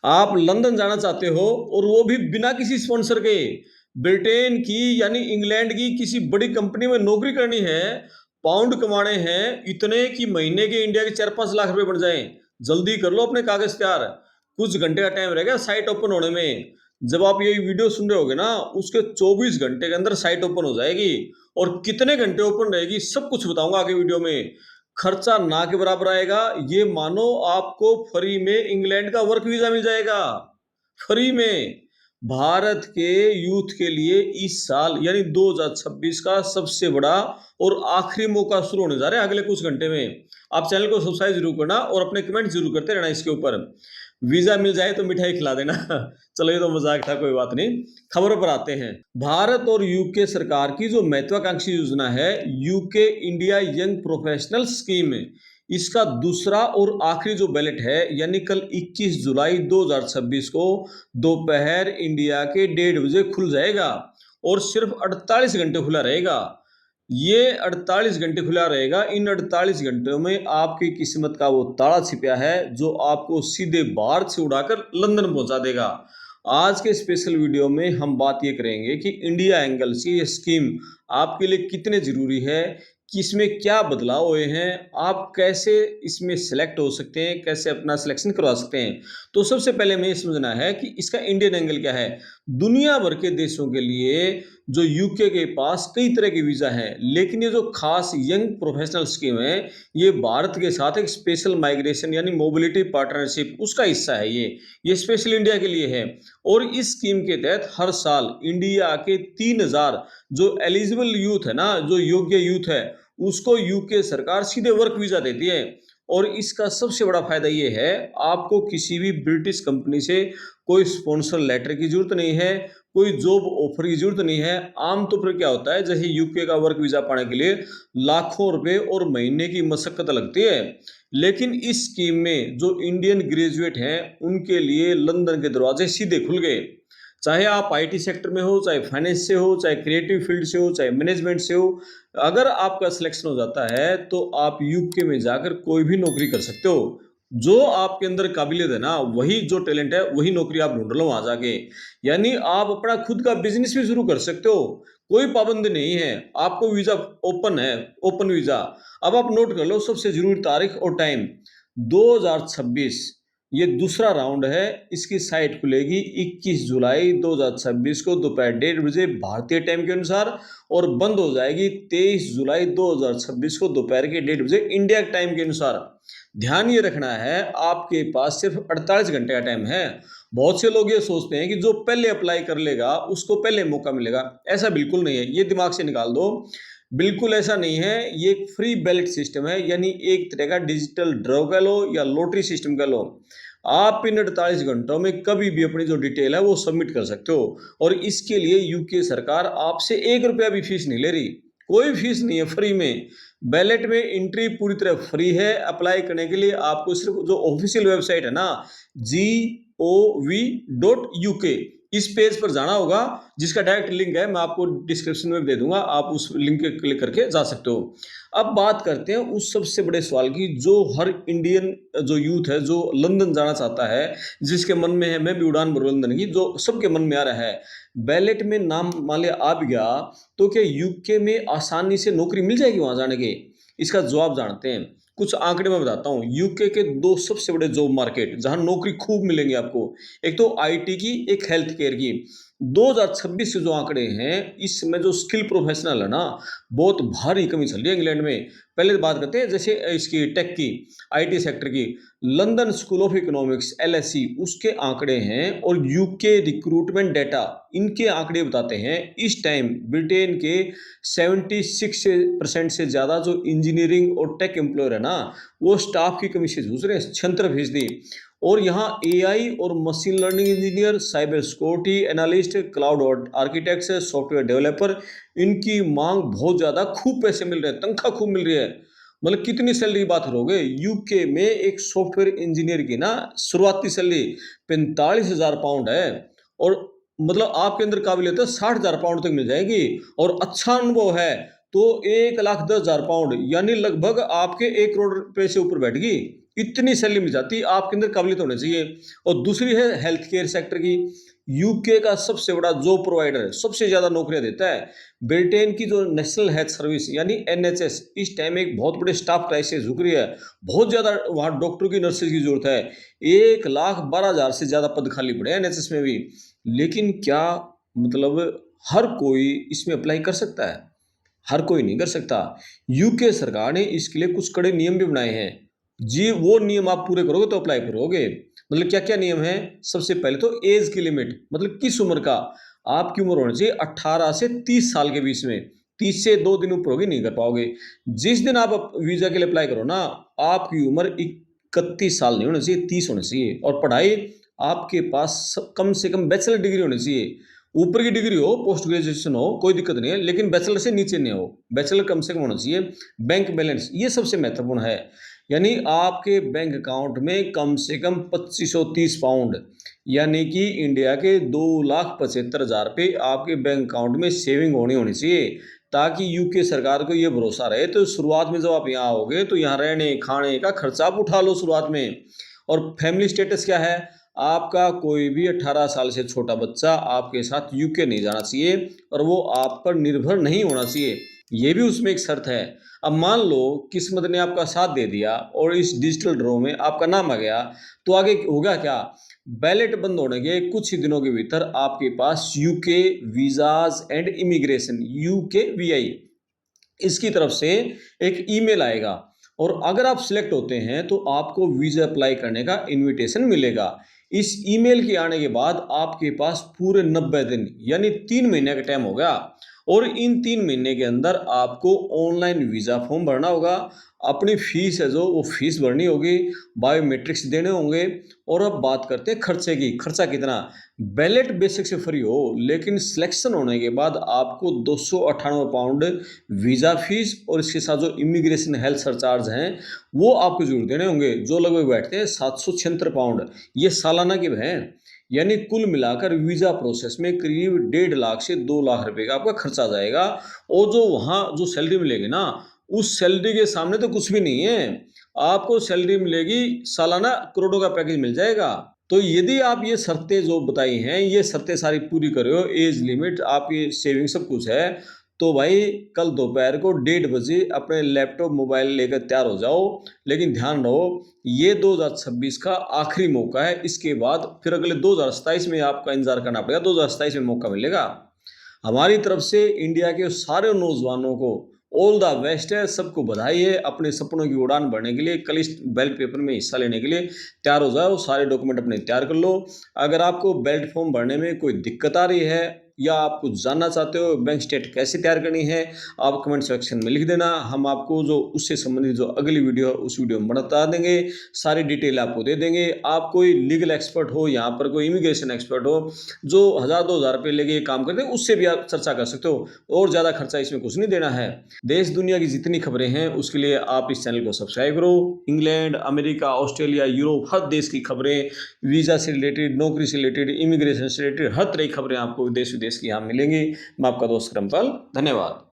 आप लंदन जाना चाहते हो और वो भी बिना किसी स्पॉन्सर के, ब्रिटेन की यानी इंग्लैंड की किसी बड़ी कंपनी में नौकरी करनी है, पाउंड कमाने हैं इतने कि महीने के इंडिया के 4-5 लाख रुपए बन जाएं। जल्दी कर लो अपने कागज तैयार, कुछ घंटे का टाइम रहेगा साइट ओपन होने में। जब आप ये वीडियो सुन रहे होगे ना, उसके 24 घंटे के अंदर साइट ओपन हो जाएगी। और कितने घंटे ओपन रहेगी सब कुछ बताऊंगा आगे वीडियो में। खर्चा ना के बराबर आएगा। ये मानो आपको फ्री में इंग्लैंड का वर्क वीजा मिल जाएगा, फ्री में। भारत के यूथ के लिए इस साल यानी 2026 का सबसे बड़ा और आखिरी मौका शुरू होने जा रहा है अगले कुछ घंटे में। आप चैनल को सब्सक्राइब जरूर करना और अपने कमेंट जरूर करते रहना इसके ऊपर। वीजा मिल जाए तो मिठाई खिला देना। चलो ये तो मजाक था, कोई बात नहीं। खबरों पर आते हैं। भारत और यूके सरकार की जो महत्वाकांक्षी योजना है, UK India young professional scheme, इसका दूसरा और आखिरी जो बैलेट है यानी कल 21 जुलाई 2026 को दोपहर इंडिया के 1:30 बजे खुल जाएगा और सिर्फ 48 घंटे खुला रहेगा। ये 48 घंटे खुला रहेगा। इन 48 घंटों में आपकी किस्मत का वो ताला छिपा है जो आपको सीधे भारत से उड़ाकर लंदन पहुंचा देगा। आज के स्पेशल वीडियो में हम बात ये करेंगे कि इंडिया एंगल से ये स्कीम आपके लिए कितने जरूरी है, कि इसमें क्या बदलाव हुए हैं, आप कैसे इसमें सेलेक्ट हो सकते हैं, कैसे अपना सिलेक्शन करवा सकते हैं। तो सबसे पहले हमें ये समझना है कि इसका इंडियन एंगल क्या है। दुनिया भर के देशों के लिए जो यूके के पास कई तरह के वीजा हैं, लेकिन ये जो खास यंग प्रोफेशनल स्कीम है, ये भारत के साथ एक स्पेशल माइग्रेशन यानी मोबिलिटी पार्टनरशिप उसका हिस्सा है। ये स्पेशल इंडिया के लिए है। और इस स्कीम के तहत हर साल इंडिया के 3000 जो एलिजिबल यूथ है ना, जो योग्य यूथ है, उसको यूके सरकार सीधे वर्क वीजा देती है। और इसका सबसे बड़ा फायदा ये है, आपको किसी भी ब्रिटिश कंपनी से कोई स्पॉन्सर लेटर की जरूरत नहीं है, कोई जॉब ऑफर की जरूरत नहीं है। आमतौर पर क्या होता है, जैसे यूके का वर्क वीजा पाने के लिए लाखों रुपए और महीने की मशक्कत लगती है, लेकिन इस स्कीम में जो इंडियन ग्रेजुएट हैं उनके लिए लंदन के दरवाजे सीधे खुल गए। चाहे आप आईटी सेक्टर में हो, चाहे फाइनेंस से हो, चाहे क्रिएटिव फील्ड से हो, चाहे मैनेजमेंट से हो, अगर आपका सिलेक्शन हो जाता है तो आप यूके में जाकर कोई भी नौकरी कर सकते हो। जो आपके अंदर काबिलियत है ना, वही जो टैलेंट है वही नौकरी आप ढूंढ लो वहां जाके। यानी आप अपना खुद का बिजनेस भी शुरू कर सकते हो, कोई पाबंदी नहीं है। आपको वीजा ओपन है, ओपन वीजा। अब आप नोट कर लो सबसे जरूरी तारीख और टाइम, 2026 ये दूसरा राउंड है। इसकी साइट खुलेगी 21 जुलाई 2026 को दोपहर 1:30 बजे भारतीय टाइम के अनुसार और बंद हो जाएगी 23 जुलाई 2026 को दोपहर के 1:30 बजे इंडिया टाइम के अनुसार। ध्यान ये रखना है, आपके पास सिर्फ 48 घंटे का टाइम है। बहुत से लोग ये सोचते हैं कि जो पहले अप्लाई कर लेगा उसको पहले मौका मिलेगा। ऐसा बिल्कुल नहीं है, ये दिमाग से निकाल दो। बिल्कुल ऐसा नहीं है। ये एक फ्री बैलेट सिस्टम है, यानी एक तरह का डिजिटल ड्रॉ कह लो या लॉटरी सिस्टम कह लो। आप इन 48 घंटों में कभी भी अपनी जो डिटेल है वो सबमिट कर सकते हो। और इसके लिए यूके सरकार आपसे 1 रुपया भी फीस नहीं ले रही, कोई फीस नहीं है, फ्री में। बैलेट में एंट्री पूरी तरह फ्री है। अप्लाई करने के लिए आपको सिर्फ जो ऑफिशियल वेबसाइट है ना, gov.uk, इस पेज पर जाना होगा, जिसका डायरेक्ट लिंक है मैं आपको डिस्क्रिप्शन में दे दूंगा, आप उस लिंक पे क्लिक करके जा सकते हो। अब बात करते हैं उस सबसे बड़े सवाल की जो हर इंडियन जो यूथ है जो लंदन जाना चाहता है, जिसके मन में है मैं भी उड़ान भरूं लंदन की, जो सबके मन में आ रहा है। बैलेट में नाम मान लिया आ भी गया तो क्या यूके में आसानी से नौकरी मिल जाएगी वहां जाने के? इसका जवाब जानते हैं। कुछ आंकड़े मैं बताता हूँ। यूके के 2 सबसे बड़े जॉब मार्केट जहां नौकरी खूब मिलेंगी आपको, एक तो आईटी की, एक हेल्थ केयर की। 2026 के जो आंकड़े हैं, इसमें जो स्किल प्रोफेशनल है ना, बहुत भारी कमी चल रही है इंग्लैंड में। पहले बात करते हैं जैसे इसकी टेक की, आईटी सेक्टर की। London school of economics LSE उसके आंकड़े हैं और यूके रिक्रूटमेंट डाटा इनके आंकड़े बताते हैं इस टाइम ब्रिटेन के 76% से ज़्यादा जो इंजीनियरिंग और टेक एम्प्लॉयर है ना, वो स्टाफ की कमी से जूझ रहे हैं, 76%। और यहाँ AI और machine learning engineer, cyber security analyst, cloud architects, software developer, इनकी मांग बहुत ज़्यादा, खूब पैसे मिल रहे हैं, तनख्वाह खूब मिल रही है। मतलब कितनी सैलरी की बात करोगे? यूके में एक सॉफ्टवेयर इंजीनियर की ना शुरुआती सैलरी 45,000 पाउंड है। और मतलब आपके अंदर काबिलियत है 60,000 पाउंड तक मिल जाएगी। और अच्छा अनुभव है तो 1,10,000 पाउंड यानी लगभग आपके 1 करोड़ रुपए से ऊपर बैठ गई। इतनी सैलरी मिल जाती है, आपके अंदर काबिलियत होनी चाहिए। और दूसरी है हेल्थ केयर सेक्टर की। यूके का सबसे बड़ा जॉब प्रोवाइडर है, सबसे ज्यादा नौकरियां देता है। ब्रिटेन की जो नेशनल हेल्थ सर्विस यानी एनएचएस इस टाइम एक बहुत बड़े स्टाफ क्राइसिस झुक रही है। बहुत ज्यादा वहां डॉक्टर की, नर्सेज की जरूरत है। 1,12,000 से ज्यादा पद खाली पड़े हैं एनएचएस में भी। लेकिन क्या मतलब हर कोई इसमें अप्लाई कर सकता है? हर कोई नहीं कर सकता। यूके सरकार ने इसके लिए कुछ कड़े नियम भी बनाए हैं जी। वो नियम आप पूरे करोगे तो अप्लाई करोगे। मतलब क्या क्या नियम है? सबसे पहले तो एज की लिमिट, मतलब किस उम्र का आपकी उम्र होनी चाहिए 18 से 30 साल के बीच में। 30 से 2 दिन ऊपर होगी नहीं कर पाओगे। जिस दिन आप वीजा के लिए अप्लाई करो ना, आपकी उम्र 31 साल नहीं होनी चाहिए, 30 होनी चाहिए। और पढ़ाई आपके पास कम से कम बैचलर डिग्री होनी चाहिए। ऊपर की डिग्री हो, पोस्ट ग्रेजुएशन हो, कोई दिक्कत नहीं है, लेकिन बैचलर से नीचे नहीं हो। बैचलर कम से कम होना चाहिए। बैंक बैलेंस ये सबसे महत्वपूर्ण है, यानी आपके बैंक अकाउंट में कम से कम 2530 पाउंड यानी कि इंडिया के 2,75,000 रुपये आपके बैंक अकाउंट में सेविंग होनी होनी चाहिए, ताकि यूके सरकार को ये भरोसा रहे। तो शुरुआत में जब आप यहाँ आओगे तो यहाँ रहने खाने का खर्चा आप उठा लो शुरुआत में। और फैमिली स्टेटस क्या है? आपका कोई भी 18 साल से छोटा बच्चा आपके साथ यूके नहीं जाना चाहिए और वो आप पर निर्भर नहीं होना चाहिए। ये भी उसमें एक शर्त है। अब मान लो किस्मत ने आपका साथ दे दिया और इस डिजिटल ड्रॉ में आपका नाम आ गया, तो आगे होगा क्या? बैलेट बंद होने के कुछ ही दिनों के भीतर आपके पास UK visas and immigration UK VI इसकी तरफ से एक ईमेल आएगा। और अगर आप सिलेक्ट होते हैं तो आपको वीजा अप्लाई करने का इनविटेशन मिलेगा। इस ईमेल के आने के बाद आपके पास पूरे 90 दिन यानी 3 महीने का टाइम होगा। और इन 3 महीने के अंदर आपको ऑनलाइन वीजा फॉर्म भरना होगा। अपनी फीस है जो वो फीस भरनी होगी, बायोमेट्रिक्स देने होंगे। और अब बात करते हैं खर्चे की। खर्चा कितना? बैलेट बेसिक से फ्री हो, लेकिन सिलेक्शन होने के बाद आपको 298 पाउंड वीजा फीस और इसके साथ जो इमिग्रेशन हेल्थ सरचार्ज हैं वो आपको जरूर देने होंगे, जो लगभग बैठते हैं 776 पाउंड। ये सालाना के हैं। यानी कुल मिलाकर वीजा प्रोसेस में करीब 1.5 लाख से 2 लाख रुपए का आपका खर्चा जाएगा। और जो वहां जो सैलरी मिलेगी ना, उस सैलरी के सामने तो कुछ भी नहीं है। आपको सैलरी मिलेगी सालाना, करोड़ों का पैकेज मिल जाएगा। तो यदि आप ये शर्तें जो बताई हैं, ये शर्तें सारी पूरी कर रहे हो, एज लिमिट, आपकी सेविंग सब कुछ है, तो भाई कल दोपहर को 1:30 बजे अपने लैपटॉप मोबाइल लेकर तैयार हो जाओ। लेकिन ध्यान रहो, ये 2026 का आखिरी मौका है। इसके बाद फिर अगले 2027 में आपका इंतजार करना पड़ेगा। 2027 में मौका मिलेगा। हमारी तरफ से इंडिया के सारे नौजवानों को ऑल द बेस्ट है, सबको बधाई है। अपने सपनों की उड़ान भरने के लिए, कल इस बेल्ट पेपर में हिस्सा लेने के लिए तैयार हो जाओ। सारे डॉक्यूमेंट अपने तैयार कर लो। अगर आपको बेल्ट फॉर्म भरने में कोई दिक्कत आ रही है या आप कुछ जानना चाहते हो बैंक स्टेट कैसे तैयार करनी है, आप कमेंट सेक्शन में लिख देना। हम आपको जो उससे संबंधित जो अगली वीडियो है उस वीडियो में बता देंगे, सारी डिटेल आपको दे देंगे। आप कोई लीगल एक्सपर्ट हो, यहाँ पर कोई इमिग्रेशन एक्सपर्ट हो जो 1,000-2,000 रुपये लेके काम करते हैं, उससे भी आप चर्चा कर सकते हो। और ज़्यादा खर्चा इसमें कुछ नहीं देना है। देश दुनिया की जितनी खबरें हैं उसके लिए आप इस चैनल को सब्सक्राइब करो। इंग्लैंड, अमेरिका, ऑस्ट्रेलिया, यूरोप, हर देश की खबरें, वीज़ा से रिलेटेड, नौकरी से रिलेटेड, इमिग्रेशन से रिलेटेड हर तरह की खबरें आपको देश विदेश की यहाँ मिलेंगी। मैं आपका दोस्त करमपाल, धन्यवाद।